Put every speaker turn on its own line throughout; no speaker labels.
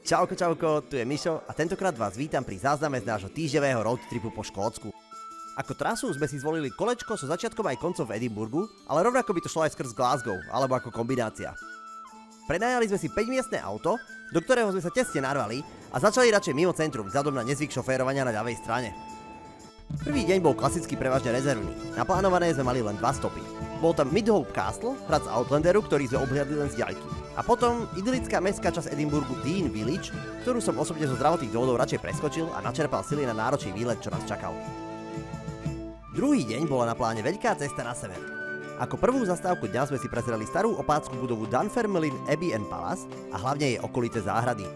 Čauko, čauko, tu je Mišo a tentokrát vás vítam pri zázname z nášho týždňového road tripu po Škótsku. Ako trasu sme si zvolili kolečko so začiatkom aj koncom v Edinburgu, ale rovnako by to šlo aj skrz Glasgow, alebo ako kombinácia. Prenajali sme si 5-miestne auto, do ktorého sme sa tesne narvali a začali radšej mimo centrum vzhľadom na nezvyk šoférovania na ľavej strane. Prvý deň bol klasicky prevažne rezervný, naplánované sme mali len 2 stopy. Bol tam Midhope Castle, hrad z Outlanderu, ktorý sme obhliadli len z diaľky. A potom idylická mestská časť Edinburgu Dean Village, ktorú som osobne zo zdravotných dôvodov radšej preskočil a načerpal sily na náročný výlet, čo nás čakal. Druhý deň bola na pláne veľká cesta na sever. Ako prvú zastávku dňa sme si prezreli starú opácku budovu Dunfermline Abbey and Palace a hlavne jej okolité záhrady.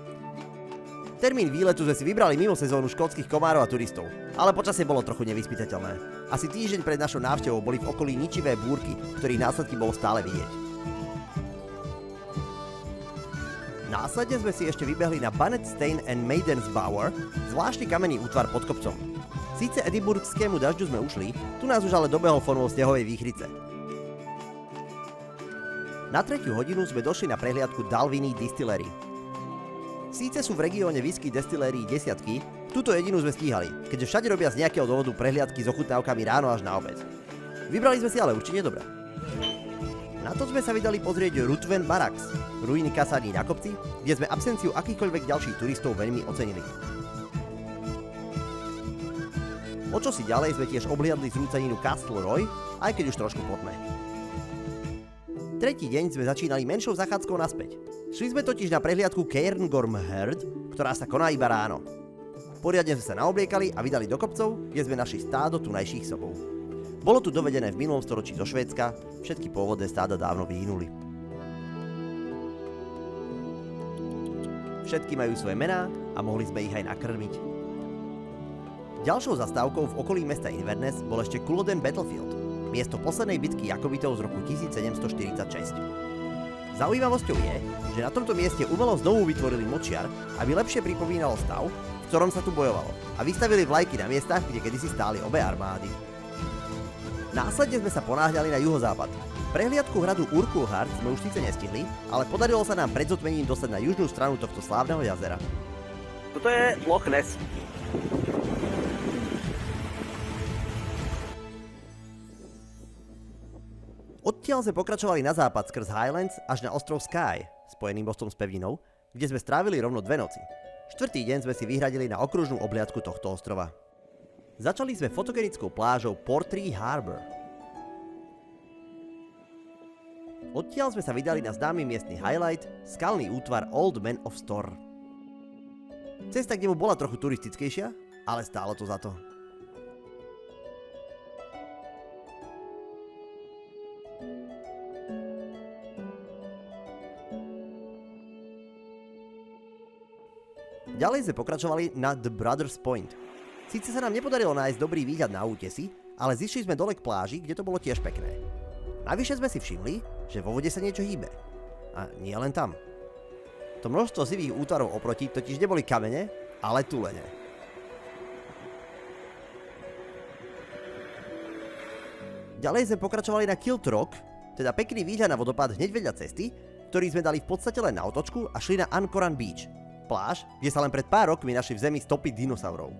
Termín výletu sme si vybrali mimo sezónu škótskych komárov a turistov, ale počasie bolo trochu nevyspytateľné. Asi týždeň pred našou návštevou boli v okolí ničivé búrky, ktorých následky bolo stále vidieť. Následne sme si ešte vybehli na Bannockstone and Maidens Bower, zvláštny kamenný útvar pod kopcom. Síce edinburgskému dažďu sme ušli, tu nás už ale dobehol formou snehovej výchrice. Na 3. hodinu sme došli na prehliadku Dalwhinnie Distillery. Síce sú v regióne whisky destilérií desiatky, túto jedinú sme stíhali, keďže všade robia z nejakého dôvodu prehliadky s ochutnávkami ráno až na obed. Vybrali sme si ale určite dobre. Na to sme sa vydali pozrieť Ruthven Barracks, ruiny kasární na kopci, kde sme absenciu akýchkoľvek ďalších turistov veľmi ocenili. O čosi ďalej sme tiež obhliadli zrúcaninu Castle Roy, aj keď už trošku potme. Tretí deň sme začínali menšou zachádzkou naspäť. Šli sme totiž na prehliadku Cairngorm Heard, ktorá sa koná iba ráno. Poriadne sme sa naobliekali a vydali do kopcov, kde sme našli stádo tunajších sobov. Bolo tu dovedené v minulom storočí zo Švédska, všetky pôvodné stáda dávno vyhynuli. Všetky majú svoje mená a mohli sme ich aj nakrmiť. Ďalšou zastávkou v okolí mesta Inverness bol ešte Culloden Battlefield, miesto poslednej bitky Jakobitov z roku 1746. Zaujímavosťou je, že na tomto mieste umelo znovu vytvorili močiar, aby lepšie pripomínalo stav, v ktorom sa tu bojovalo, a vystavili vlajky na miestach, kde kedysi stáli obe armády. Následne sme sa ponáhľali na juhozápad. Prehliadku hradu Urquhart sme už síce nestihli, ale podarilo sa nám pred zotmením dostať na južnú stranu tohto slávneho jazera. Toto je Loch Ness. Odtiaľ sme pokračovali na západ skrz Highlands až na ostrov Skye, spojený mostom s pevninou, kde sme strávili rovno 2 noci. 4. deň sme si vyhradili na okružnú obliadku tohto ostrova. Začali sme fotogenickou plážou Portree Harbour. Odtiaľ sme sa vydali na známy miestny highlight, skalný útvar Old Man of Storr. Cesta k nemu bola trochu turistickejšia, ale stálo to za to. Ďalej sme pokračovali na The Brothers Point. Síce sa nám nepodarilo nájsť dobrý výhľad na útesy, ale zišli sme dole k pláži, kde to bolo tiež pekné. Navyše sme si všimli, že vo vode sa niečo hýbe. A nie len tam. To množstvo sivých útvarov oproti totiž neboli kamene, ale tulene. Ďalej sme pokračovali na Kilt Rock, teda pekný výhľad na vodopád hneď vedľa cesty, ktorý sme dali v podstate len na otočku a šli na Anchoran Beach, pláž, kde sa len pred pár rokmi našli v zemi stopy dinosaurov.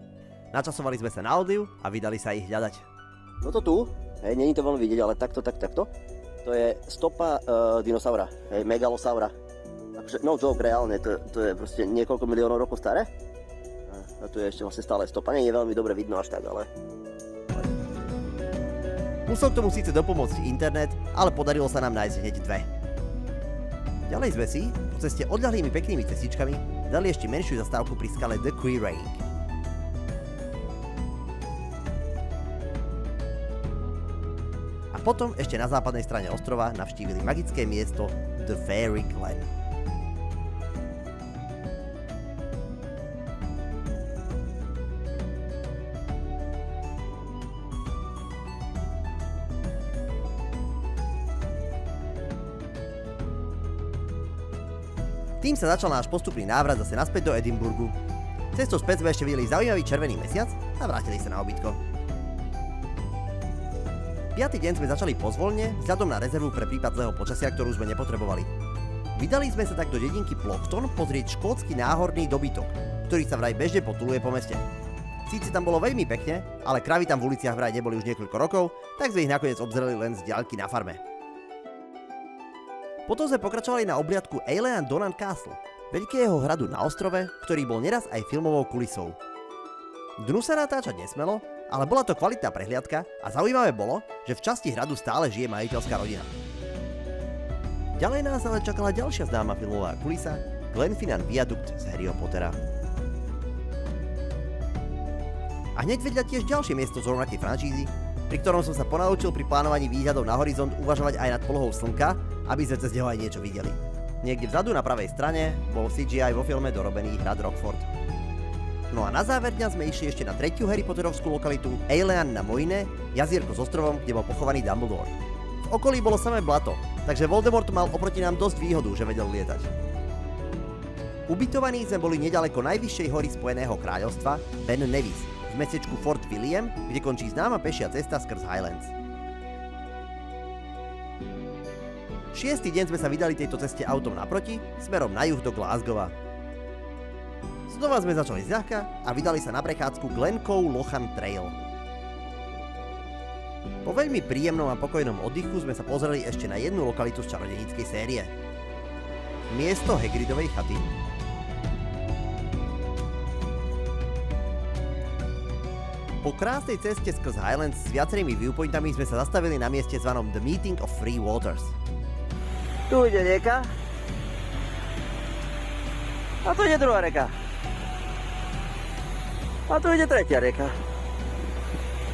Načasovali sme sa na odliv a vydali sa ich hľadať. No to tu, není to veľmi vidieť, ale takto. To je stopa dinosaura, megalosaura. Akože, no joke, reálne, to je proste niekoľko miliónov rokov staré. A tu je ešte vlastne stále stopa, nie je veľmi dobre vidno až tak, ale... Musel k tomu síce dopomôcť internet, ale podarilo sa nám nájsť hneď 2. Ďalej sme si, po ceste odľahlými peknými cestičkami, dali ešte menšiu zastávku pri skale The Quiraing. A potom ešte na západnej strane ostrova navštívili magické miesto The Fairy Glen. Tým sa začal náš postupný návrat zase naspäť do Edinburgu. Cestou späť sme ešte videli zaujímavý červený mesiac a vrátili sa na obytko. 5. deň sme začali pozvolne, vzhľadom na rezervu pre prípad zlého počasia, ktorú sme nepotrebovali. Vydali sme sa tak do dedinky Plochton pozrieť škótsky náhorný dobytok, ktorý sa vraj bežne potuluje po meste. Síce tam bolo veľmi pekne, ale kravy tam v uliciach vraj neboli už niekoľko rokov, tak sme ich nakoniec obzreli len z diaľky na farme. Potom sme pokračovali na obliadku Eilean Donan Castle, veľkého hradu na ostrove, ktorý bol neraz aj filmovou kulisou. Dnu sa natáčať nesmelo, ale bola to kvalitná prehliadka a zaujímavé bolo, že v časti hradu stále žije majiteľská rodina. Ďalej nás ale čakala ďalšia známa filmová kulisa, Glenfinnan viadukt z Harryho Pottera. A hneď vedľa tiež ďalšie miesto z rovnakej franšízy, pri ktorom som sa ponaučil pri plánovaní výhľadov na horizont uvažovať aj nad polohou slnka, aby sme cez neho aj niečo videli. Niekde vzadu na pravej strane bol CGI vo filme dorobený hrad Rockford. No a na záver dňa sme išli ešte na tretiu Harry Potterovskú lokalitu Eilean na Moine, jazierko s ostrovom, kde bol pochovaný Dumbledore. V okolí bolo samé blato, takže Voldemort mal oproti nám dosť výhodu, že vedel lietať. Ubytovaní sme boli nedaleko najvyššej hory Spojeného kráľovstva, Ben Nevis, v mestečku Fort William, kde končí známa pešia cesta skrz Highlands. 6. deň sme sa vydali tejto ceste autom naproti, smerom na juh do Glasgowa. Znova sme začali zľahka a vydali sa na prechádzku Glencoe Lochan Trail. Po veľmi príjemnom a pokojnom oddychu sme sa pozreli ešte na jednu lokalitu z čarodejníckej série. Miesto Hagridovej chaty. Po krásnej ceste skrz Highlands s viacerými viewpointami sme sa zastavili na mieste zvanom The Meeting of Three Waters. Tu ide rieka. A tu ide druhá reka. A tu ide tretia rieka.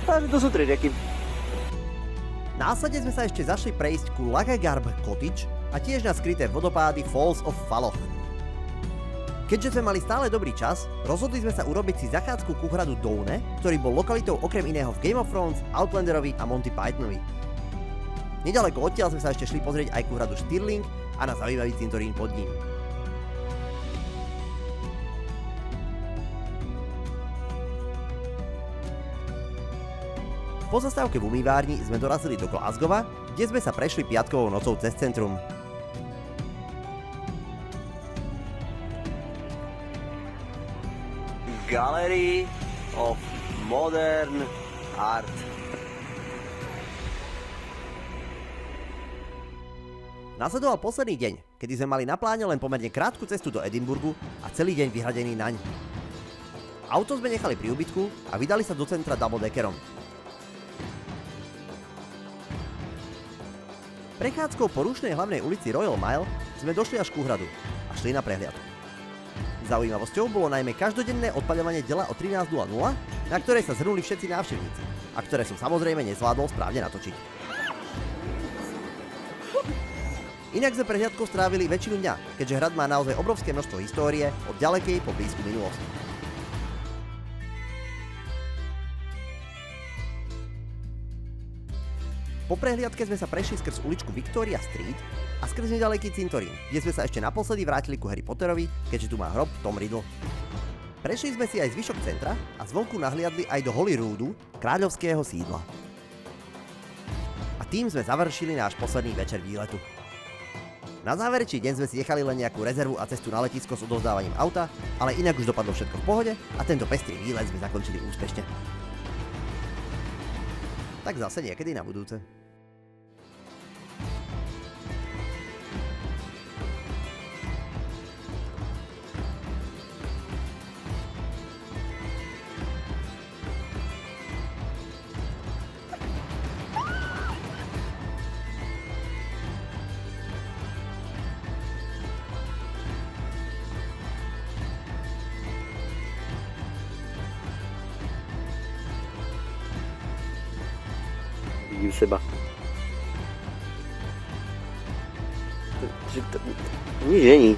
Takže tu sú 3 rieky. Následne sme sa ešte zašli prejsť ku Lagagarb Cottage a tiež na skryté vodopády Falls of Falloch. Keďže sme mali stále dobrý čas, rozhodli sme sa urobiť si zachádzku ku hradu Doune, ktorý bol lokalitou okrem iného v Game of Thrones, Outlanderovi a Monty Pythonovi. Nedaleko odtiaľ sme sa ešte šli pozrieť aj ku hradu Stirling a na zaujímavý cintorín pod ním. Po zastávke v umývárni sme dorazili do Glasgowa, kde sme sa prešli piatkovou nocou cez centrum. Gallery of Modern Art. Nasledoval posledný deň, kedy sme mali na pláne len pomerne krátku cestu do Edinburgu a celý deň vyhradený naň. Auto sme nechali pri úbytku a vydali sa do centra double-deckerom. Prechádzkou po rušnej hlavnej ulici Royal Mile sme došli až ku hradu a šli na prehliadku. Zaujímavosťou bolo najmä každodenné odpaľovanie dela o 13:00, na ktoré sa zhrnuli všetci návštevníci a ktoré som samozrejme nezvládol správne natočiť. Inak sme prehliadkou strávili väčšinu dňa, keďže hrad má naozaj obrovské množstvo histórie od ďalekej po blízku minulosti. Po prehliadke sme sa prešli skrz uličku Victoria Street a skrz nedaleký cintorín, kde sme sa ešte naposledy vrátili ku Harry Potterovi, keďže tu má hrob Tom Riddle. Prešli sme si aj zvyšok centra a zvonku nahliadli aj do Holyroode, kráľovského sídla. A tým sme završili náš posledný večer výletu. Na záverečný deň sme si nechali len nejakú rezervu a cestu na letisko s odovzdávaním auta, ale inak už dopadlo všetko v pohode a tento pestrý výlet sme zakončili úspešne. Tak zase niekedy na budúce. Vidím seba. Nič není.